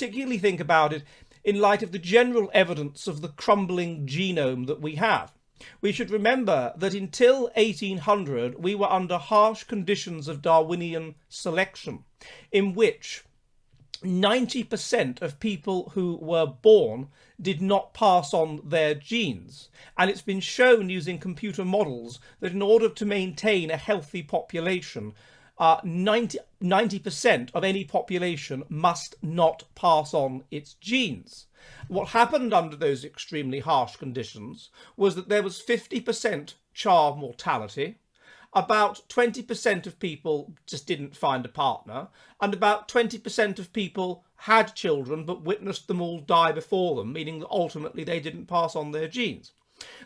particularly think about it in light of the general evidence of the crumbling genome that we have. We should remember that until 1800 we were under harsh conditions of Darwinian selection, in which 90% of people who were born did not pass on their genes. And it's been shown using computer models that in order to maintain a healthy population, 90% of any population must not pass on its genes. What happened under those extremely harsh conditions was that there was 50% child mortality, about 20% of people just didn't find a partner, and about 20% of people had children but witnessed them all die before them, meaning that ultimately they didn't pass on their genes.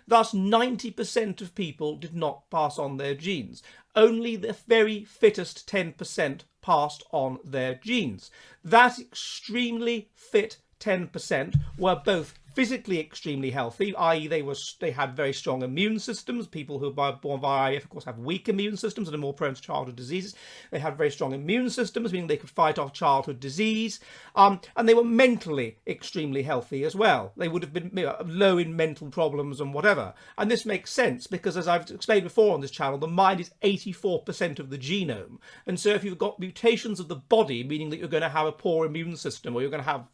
Thus, 90% of people did not pass on their genes. Only the very fittest 10% passed on their genes. That extremely fit 10% were both physically extremely healthy, i.e. they had very strong immune systems. People who are born via IVF, of course, have weak immune systems and are more prone to childhood diseases. They had very strong immune systems, meaning they could fight off childhood disease. And they were mentally extremely healthy as well. They would have been low in mental problems and whatever. And this makes sense because, as I've explained before on this channel, the mind is 84% of the genome. And so if you've got mutations of the body, meaning that you're going to have a poor immune system, or you're going to have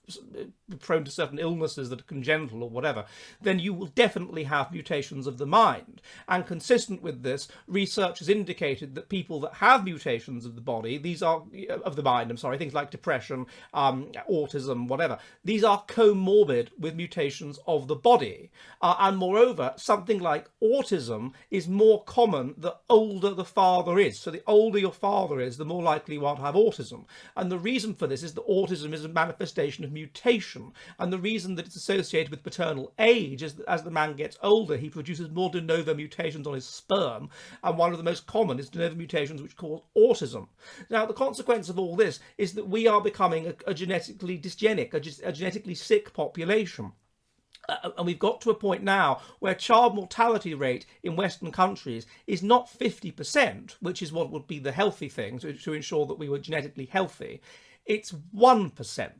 prone to certain illnesses that are congenital or whatever, then you will definitely have mutations of the mind. And consistent with this, research has indicated that people that have mutations of the body, these are of the mind, I'm sorry, things like depression, autism, whatever, these are comorbid with mutations of the body. And moreover, something like autism is more common the older the father is. So the older your father is, the more likely you are to have autism. And the reason for this is that autism is a manifestation of mutation. And the reason that it's associated with paternal age is that as the man gets older, he produces more de novo mutations on his sperm. And one of the most common is de novo mutations which cause autism. Now, the consequence of all this is that we are becoming a genetically dysgenic, a genetically sick population. And we've got to a point now where child mortality rate in Western countries is not 50%, which is what would be the healthy thing to ensure that we were genetically healthy. It's 1%.